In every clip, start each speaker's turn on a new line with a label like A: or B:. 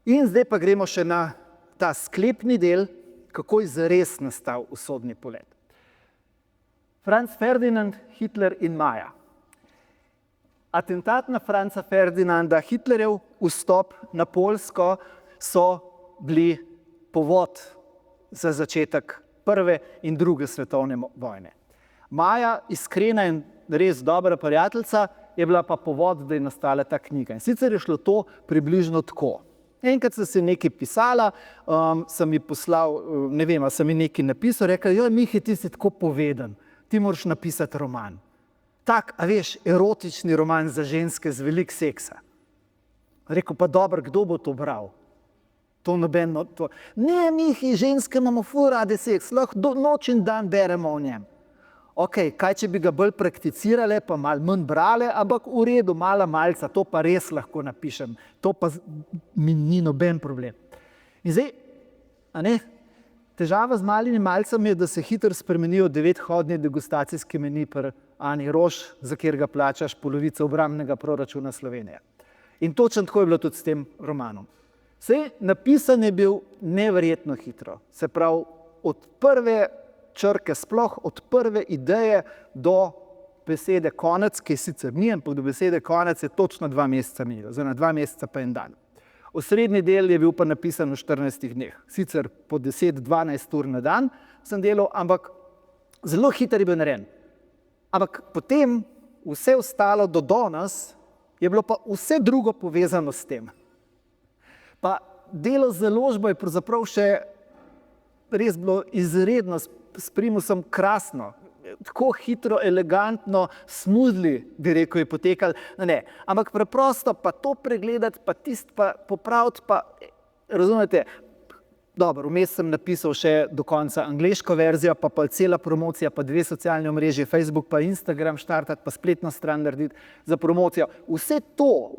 A: In zdaj pa gremo še na ta sklepni del, kako je zares nastal usodni polet. Franz Ferdinand, Hitler in Maja. Atentat na Franza Ferdinanda, Hitlerjev vstop na Poljsko so bili povod za začetek prve in druge svetovne vojne. Maja, iskrena in res dobra prijateljica, je bila pa povod, da je nastala ta knjiga. In sicer je šlo to približno tako. Enkrat sem si nekaj pisala, sem mi poslal, ne vem, sem mi nekaj napisal, rekel, joj, Mihi, ti si tako poveden, ti moraš napisati roman. Tak, a veš, erotični roman za ženske z veliko seksa. Rekel, pa dobro, kdo bo to bral? To nobeno, to. Ne, Mihi, ženske imamo ful rade seks, lahko noč in dan beremo o njem. Ok, kaj če bi ga bolj prakticirale, pa malo manj brale, ampak v redu, malca, to pa res lahko napišem. To pa mi ni noben problem. In zdaj, težava z malimi malcem je, da se hitro spremenijo 9-hodni degustacijski meni pri Ani Roš, za kjer ga plačaš polovico obrambnega proračuna Slovenije. In točno tako je bilo tudi s tem romanom. Saj napisan je bil neverjetno hitro. Se pravi, od prve črke sploh, od prve ideje do besede konec, ki sicer ni, ampak do besede konec je točno 2 meseca minilo, oziroma 2 meseca pa 1 dan. Osrednji del je bil pa napisan v 14 dneh. Sicer po 10-12 ur na dan sem delal, ampak zelo hiter je bil narejen. Ampak potem vse ostalo do danes je bilo pa vse drugo povezano s tem. Pa delo z založbo je pravzaprav še res bilo izredno, s Primusom krasno, tako hitro, elegantno, smoothly, bi rekel, je potekal. Ne, ampak preprosto pa to pregledati, pa tisto pa popraviti, pa razumete, dobro, vmes sem napisal še do konca angleško verzijo, pa cela promocija, pa 2 socialne omrežje, Facebook pa Instagram štartati, pa spletno stran narediti za promocijo. Vse to,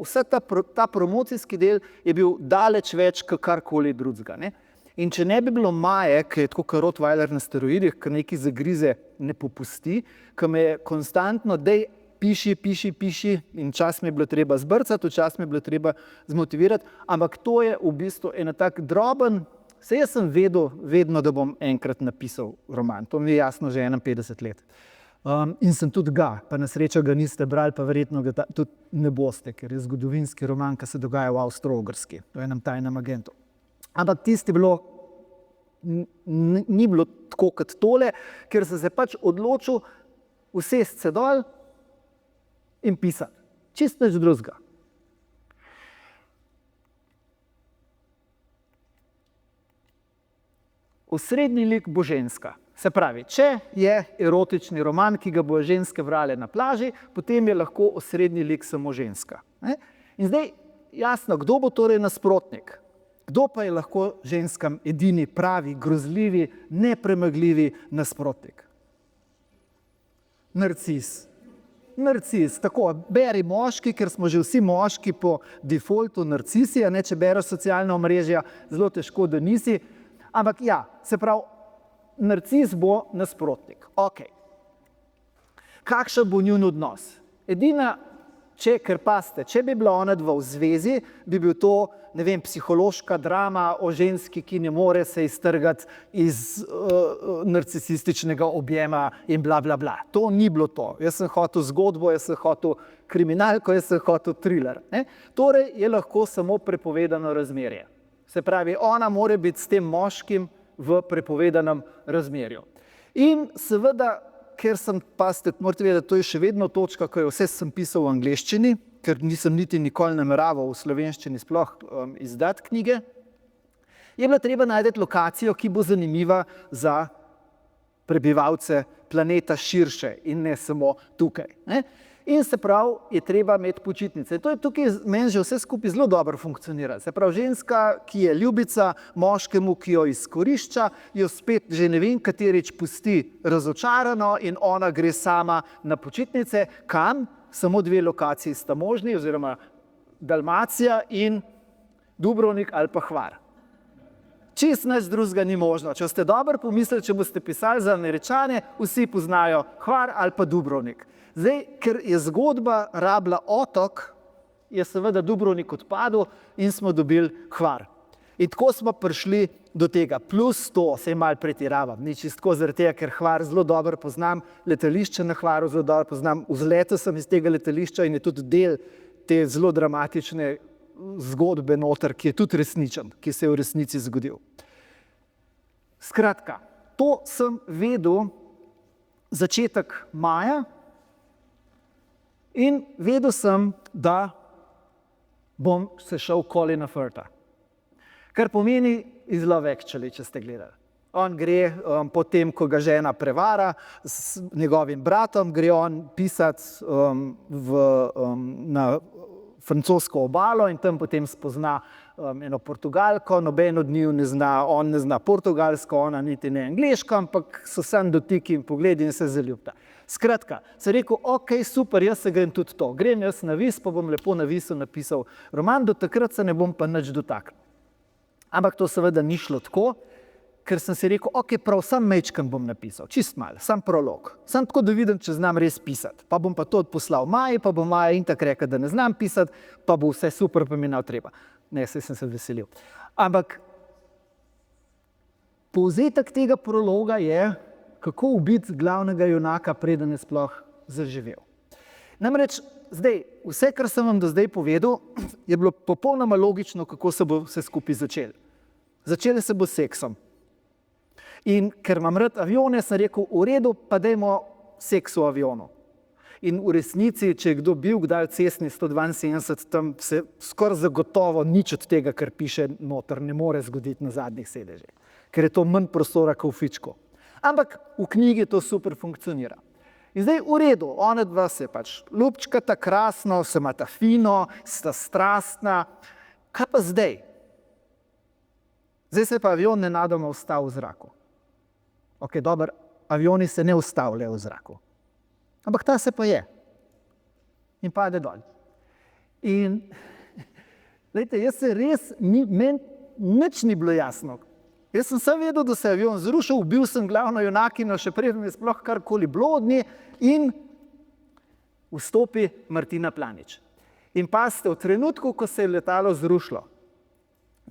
A: ta promocijski del je bil daleč več, kot karkoli drugega, ne. In če ne bi bilo Maje, ki je tako kot Rottweiler na steroidih, ki nekaj zagrize ne popusti, ki me je konstantno, dej piši in čas mi je bilo treba zbrcati, čas mi je bilo treba zmotivirati, ampak to je v bistvu en tak droben, saj jaz sem vedel vedno, da bom enkrat napisal roman, to mi je jasno že 51 let. In sem tudi ga, pa na srečo ga niste brali, pa verjetno ga tudi ne boste, ker je zgodovinski roman, ki se dogaja v Avstro-Ogrski, v enem tajnem agentu. Ampak tisti ni bilo tako kot tole, ker sem se pač odločil usesti se dol in pisati. Čisto nič drugega. Osrednji lik bo ženska. Se pravi, če je erotični roman, ki ga bo ženske brale na plaži, potem je lahko osrednji lik samo ženska. In zdaj, jasno, kdo bo torej nasprotnik? Kdo pa je lahko ženskam edini pravi, grozljivi, nepremagljivi nasprotnik? Narcis, tako, beri moški, ker smo že vsi moški po defaultu narcisi, če bereš socialna omrežja, zelo težko, da nisi. Ampak ja, se pravi, narcis bo nasprotnik. Ok. Kakšen bo njun odnos? Edina, ker če bi bila ona dva v zvezi, bi bil to, ne vem, psihološka drama o ženski, ki ne more se iztrgati iz narcisističnega objema in bla, bla, bla. To ni bilo to. Jaz sem hotel zgodbo, jaz sem hotel kriminalko, jaz sem hotel thriller. Torej je lahko samo prepovedano razmerje. Se pravi, ona mora biti s tem moškim v prepovedanem razmerju. In seveda, ker sem, morate vedeti, to je še vedno točka, ko je vse sem pisal v angleščini, ker nisem niti nikoli nameraval v slovenščini sploh izdati knjige, je bila treba najti lokacijo, ki bo zanimiva za prebivalce planeta širše in ne samo tukaj. In se pravi, je treba imeti počitnice. To je tukaj meni že vse skupaj zelo dobro funkcionira. Se pravi, ženska, ki je ljubica moškemu, ki jo izkorišča, jo spet že ne vem katerič pusti razočarano in ona gre sama na počitnice. Kam? Samo 2 lokaciji sta možni, oziroma Dalmacija in Dubrovnik ali pa Hvar. Čisto nič drugega ni možno. Če ste dobro pomislili, če boste pisali za Američane, vsi poznajo Hvar ali pa Dubrovnik. Zdaj, ker je zgodba rabila otok, je seveda Dubrovnik odpadel in smo dobili Hvar. In tako smo prišli do tega, plus to, se malo pretiravam, ni čisto zaradi tega, ker Hvar zelo dobro poznam, letališče na Hvaru zelo dobro poznam, vzletel sem iz tega letališča in je tudi del te zelo dramatične zgodbe noter, ki je tudi resničen, ki se je v resnici zgodil. Skratka, to sem vedel začetek maja in vedel sem, da bom se šel Colina Firtha. Kar pomeni iz Love Actually, če ste gledali. On gre potem, ko ga žena prevara s njegovim bratom, gre on pisat na francosko obalo in tam potem spozna eno Portugalko, noben od njiju ne zna, on ne zna portugalsko, ona niti ne angleško, ampak so samo dotiki in pogledi in se zaljubita. Skratka, sem rekel, ok, super, jaz se grem tudi to. Grem jaz na vis, pa bom lepo na visu napisal roman, do takrat se ne bom pa nič dotaknil. Ampak to seveda ni šlo tako, ker sem si rekel, ok, prav, sam majčken bom napisal, čist malo, sam prolog. Sam tako, da vidim, če znam res pisati. Pa bom pa to odposlal Maji, pa bo Maja in tako rekel, da ne znam pisati, pa bo vse super, pa mi nav treba. Ne, saj sem se veselil. Ampak povzetek tega prologa je, kako ubiti glavnega junaka, preden je sploh zaživel. Namreč, zdaj, vse, kar sem vam do zdaj povedal, je bilo popolnoma logično, kako se bo vse skupaj začelo. Začelo se bo s seksom. In ker imam rad avione, sem rekel, v redu, pa dajmo seks v avionu. In v resnici, če je kdo bil kdaj v cestni 172, tam se skoraj zagotovo nič od tega, kar piše noter, ne more zgoditi na zadnjih sedežih. Ker je to manj prostora kot v fičku. Ampak v knjigi to super funkcionira. In zdaj v redu, ona dva se pač ljubčkata krasno, se imata fino, sta strastna. Kaj pa zdaj? Zdaj se pa avion nenadoma ustal v zraku. Ok, dobro, avioni se ne ustavljajo v zraku. Ampak ta se pa je. In pade dol. In, glejte, jaz se res, meni nič ni bilo jasno. Jaz sem sam vedel, da se je avion zrušil, ubil sem glavno junakino, še preden je sploh karkoli bilo od nje in vstopi Martina Planič. In pazite, v trenutku, ko se je letalo zrušilo,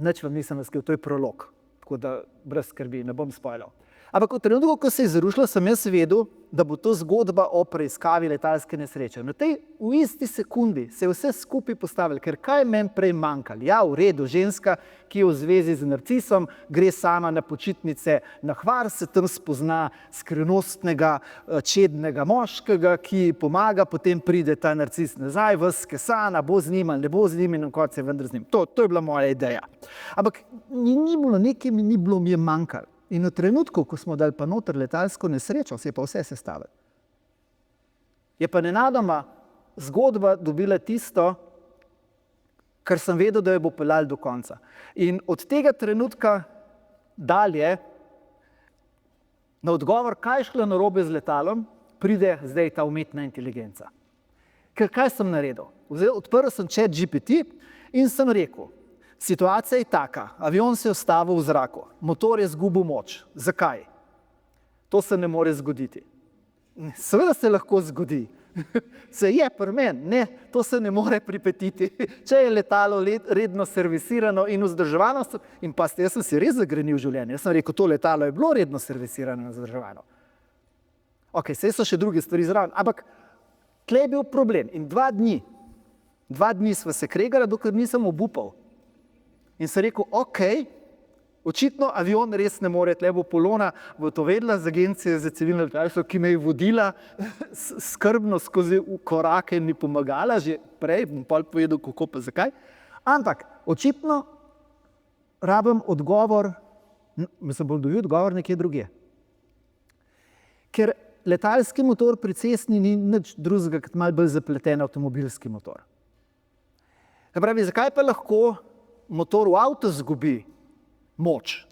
A: nič vam nisem razkril, to je prolog, tako da brez skrbi, ne bom spoilal. Ampak v trenutku, ko se je zrušilo, sem jaz vedel, da bo to zgodba o preiskavi letalske nesreče. V isti sekundi se je vse skupaj postavilo, ker kaj je meni prej manjkalo? Ja, v redu, ženska, ki je v zvezi z narcisom, gre sama na počitnice na Hvar, se tam spozna skrivnostnega, čednega moškega, ki pomaga, potem pride ta narcis nazaj, ves skesana, bo z njim ali ne bo z njim in na koncu je vendar z njim. To je bila moja ideja. Ampak ni bilo, nekaj mi je manjkalo. In v trenutku, ko smo dali pa noter letalsko nesrečo, se je pa vse sestavilo. Je pa nenadoma zgodba dobila tisto, kar sem vedel, da jo bo peljal do konca. In od tega trenutka dalje, na odgovor, kaj je šlo narobe z letalom, pride zdaj ta umetna inteligenca. Ker kaj sem naredil? Odprl sem ChatGPT in sem rekel, situacija je taka, avion se je ustavil v zraku, motor je izgubil moč. Zakaj? To se ne more zgoditi. Seveda se lahko zgodi. Se je pri meni, ne, to se ne more pripetiti. Če je letalo redno servisirano in vzdrževano, in pa jaz sem si res zagrenil življenje, jaz sem rekel, to letalo je bilo redno servisirano in vzdrževano. Ok, saj so še druge stvari zraven, ampak tle je bil problem. In 2 dni sva se kregala, dokler nisem obupal. In sem rekel, ok, očitno avion res ne more, tle bo Polona bo to vedela z Agencije za civilno letalstvo, ki me je vodila skrbno skozi korake in mi pomagala, že prej, bom pol povedal, kako pa zakaj. Ampak očitno rabim odgovor, mislim, bom dobil odgovor nekje drugje. Ker letalski motor pri cestni ni nič drugega, kot malo bolj zapleten avtomobilski motor. Se pravi, zakaj pa lahko motor v avto zgubi moč?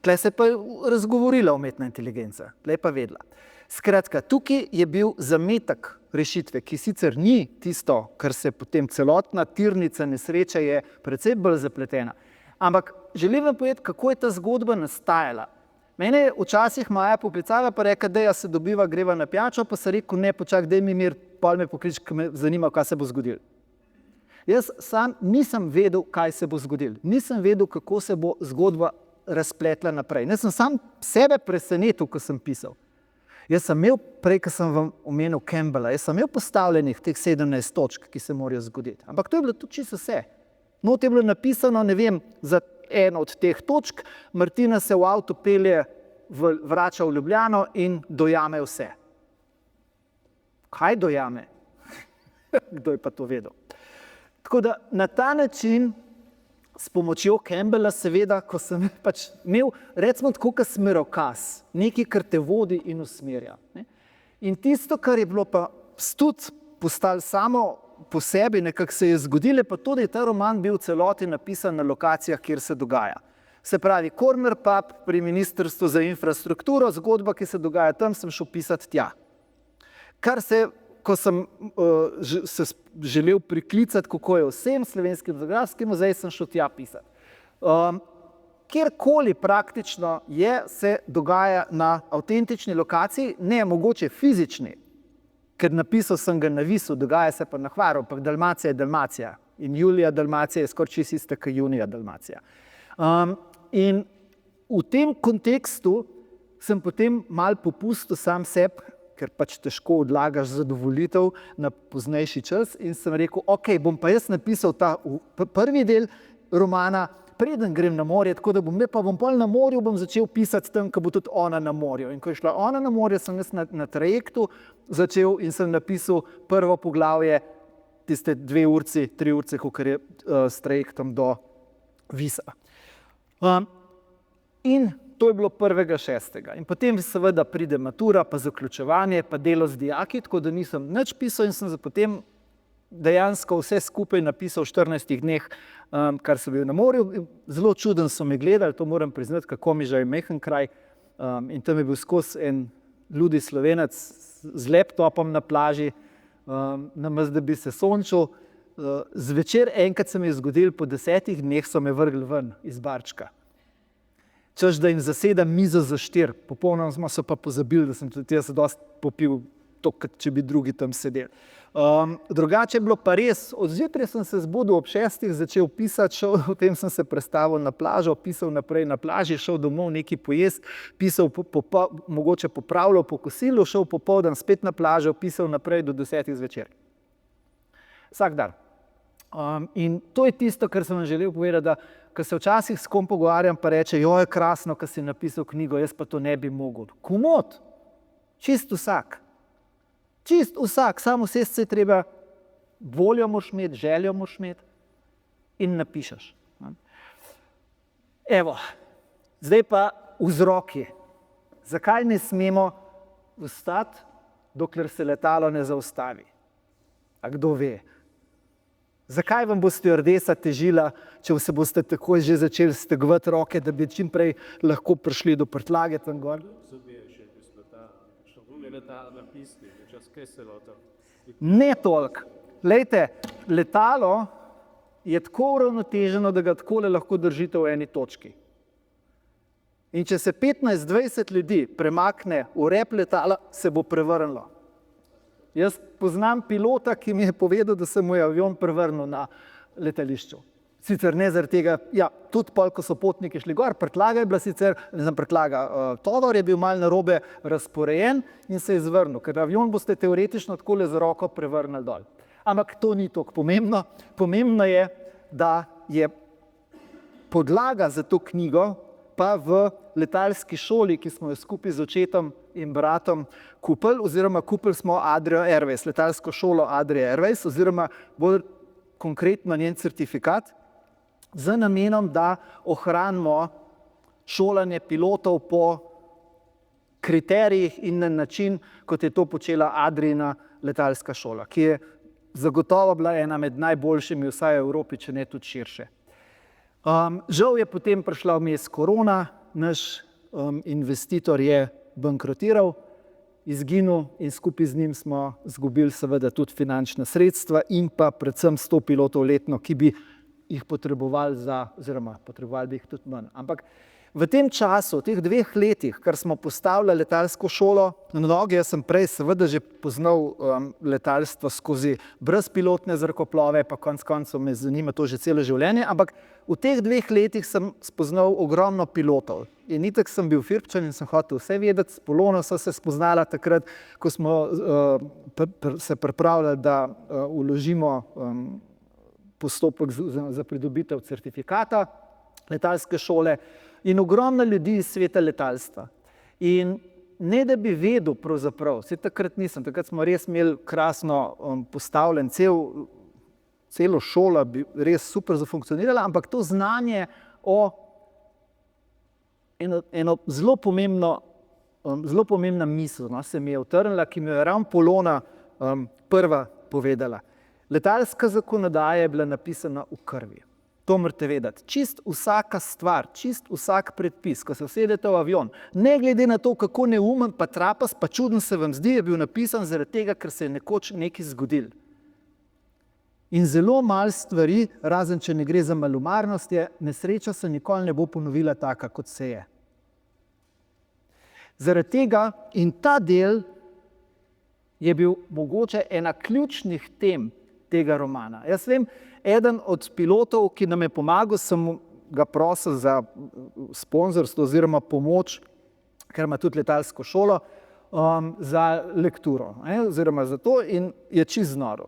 A: Tle se je pa razgovorila umetna inteligenca, tle je pa vedela. Skratka, tukaj je bil zametek rešitve, ki sicer ni tisto, kar se potem celotna tirnica nesreče je precej bolj zapletena. Ampak želim vam povedati, kako je ta zgodba nastajala. Mene je včasih Maja poklicala pa rekla, da se dobiva, greva na pijačo, pa sem rekel, ne, počak, daj mi mir, pol me poklič, ker me zanima, kaj se bo zgodilo. Jaz sam nisem vedel, kaj se bo zgodilo. Nisem vedel, kako se bo zgodba razpletla naprej. Jaz sem sam sebe presenetil, ko sem pisal. Jaz sem imel, prej, ko sem vam omenil Campbella, jaz sem imel postavljenih teh 17 točk, ki se morajo zgoditi. Ampak to je bilo tudi čisto vse. Not je bilo napisano, ne vem, za eno od teh točk, Martina se v avto pelje, vrača v Ljubljano in dojame vse. Kaj dojame? Kdo je pa to vedel? Tako da na ta način, s pomočjo Campbella, seveda, ko sem pač imel, recimo tako, kot smerokaz, nekaj, kar te vodi in usmerja. In tisto, kar je bilo pa tudi postalo samo po sebi, nekako se je zgodilo, pa to, da je ta roman bil v celoti napisan na lokacijah, kjer se dogaja. Se pravi, Corner Pub pri Ministrstvu za infrastrukturo, zgodba, ki se dogaja tam, sem šel pisati tja. Kar se, ko sem se želel priklicati, kako je vsem Slovenskim geografskim muzej, sem šel tja pisati. Kjerkoli praktično je, se dogaja na avtentični lokaciji, ne mogoče fizični, ker napisal sem ga na Visu, dogaja se pa na Hvaru, ampak Dalmacija je Dalmacija in Julija Dalmacija je skoraj čisto ista, kot Junija Dalmacija. In v tem kontekstu sem potem malo popustil sam sebi, ker pač težko odlagaš zadovoljitev na poznejši čas in sem rekel, ok, bom pa jaz napisal ta prvi del romana, preden grem na morje, tako da bom pol na morju bom začel pisati tam, ko bo tudi ona na morju. In ko je šla ona na morje, sem jaz na trajektu začel in sem napisal prvo poglavje, tiste 2 urci, 3 urce, kakor je s trajektom do Visa. In to je bilo 1.6. In potem seveda pride matura, pa zaključevanje, pa delo z dijaki, tako da nisem nič pisal in sem potem dejansko vse skupaj napisal v 14 dneh, kar sem bil na morju. Zelo čuden so me gledali, to moram priznati, kako mi že je mehen kraj. In tam je bil skozi en ludi Slovenec z laptopom na plaži, namesto da bi se sončil. Zvečer enkrat se mi je zgodilo, po 10 dneh so me vrgli ven iz barčka. Češ, da jim zasedam mizo za 4. Popolnoma so pa pozabili, da sem tudi jaz dosti popil, to, kot če bi drugi tam sedeli. Drugače je bilo pa res, od zjutraj sem se zbudil ob 6, začel pisati, potem sem se prestavil na plažo, pisal naprej na plaži, šel domov nekaj pojesti, pisal, mogoče popravljal po kosilu, šel popoldan spet na plažo, pisal naprej do 10 zvečer. Vsak dan. In to je tisto, kar sem vam želel povedati, da ko se včasih s kom pogovarjam, pa reče, jo je krasno, ko si napisal knjigo, jaz pa to ne bi mogel. Komot, čist vsak. Čist vsak, samo vsest se je treba, voljo moraš imeti, željo moraš imeti in napišeš. Evo, zdaj pa vzroki. Zakaj ne smemo vstati, dokler se letalo ne zaustavi? A kdo ve? Zakaj vam bo stjuardesa težila, če se boste takoj že začeli stegovati roke, da bi čim prej lahko prišli do prtljage tam gor? Ne toliko. Glejte, letalo je tako uravnoteženo, da ga takole lahko držite v eni točki. In če se 15-20 ljudi premakne v rep letala, se bo prevrnilo. Jaz poznam pilota, ki mi je povedal, da se mu je avion prevrnil na letališču. Sicer ne zaradi tega, ja, tudi pol, ko so potniki šli gor, prtljaga je bila sicer, tovor je bil malo narobe razporejen in se je zvrnil, ker avion boste teoretično takole z roko prevrnili dol. Ampak to ni toliko pomembno. Pomembno je, da je podlaga za to knjigo pa v letalski šoli, ki smo jo skupaj z očetom in bratom kupili, oziroma kupili smo Adria Airways, letalsko šolo Adria Airways, oziroma bolj konkretno njen certifikat, z namenom, da ohranimo šolanje pilotov po kriterijih in na način, kot je to počela Adrijina letalska šola, ki je zagotovo bila ena med najboljšimi vsaj v Evropi, če ne tudi širše. Žal je potem prišla vmes korona, naš investitor je bankrotiral, izginil in skupaj z njim smo izgubili seveda tudi finančna sredstva in pa predvsem 100 pilotov letno, ki bi jih potrebovali oziroma potrebovali bi jih tudi manj. Ampak V tem času, v teh 2 letih, kar smo postavili letalsko šolo na noge, jaz sem prej seveda že poznal letalstvo skozi brezpilotne zrakoplove, pa konec koncev me zanima to že celo življenje, ampak v teh 2 letih sem spoznal ogromno pilotov. In itak sem bil Firpčan in sem hotel vse vedeti, s Polono so se spoznala takrat, ko smo se pripravljali, da vložimo postopek za pridobitev certifikata letalske šole. In ogromno ljudi iz sveta letalstva. In ne da bi vedel pravzaprav, saj takrat nisem, takrat smo res imeli krasno postavljen, celo šola bi res super zafunkcionirala, ampak to znanje o eno zelo pomembna misel, no, se mi je utrnila, ki mi jo je ravno Polona prva povedala. Letalska zakonodaja je bila napisana v krvi. To morate vedeti. Čist vsaka stvar, čist vsak predpis, ko se usedete v avion, ne glede na to, kako neumen, pa trapas, pa čuden se vam zdi, je bil napisan zaradi tega, ker se je nekoč nekaj zgodil. In zelo malo stvari, razen če ne gre za malomarnost, je nesreča se nikoli ne bo ponovila taka, kot se je. Zaradi tega in ta del je bil mogoče ena ključnih tem tega romana. Jaz vem, eden od pilotov, ki nam je pomagal, sem ga prosil za sponzorstvo oziroma pomoč, ker ima tudi letalsko šolo, za lekturo, oziroma za to, in je čisto noro.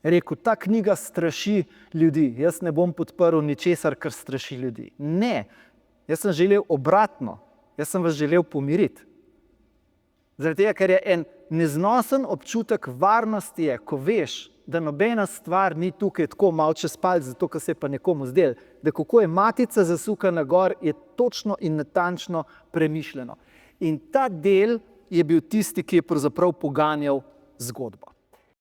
A: Je rekel, ta knjiga straši ljudi, jaz ne bom podprl ničesar, kar straši ljudi. Ne, jaz sem želel obratno, jaz sem vas želel pomiriti. Zaradi tega, ker je en neznosen občutek varnosti, ko veš, da nobena stvar ni tukaj tako malo čez palec, zato ker se je pa nekomu zdel, da kako je matica zasukana gor, je točno in natančno premišljeno. In ta del je bil tisti, ki je pravzaprav poganjal zgodbo.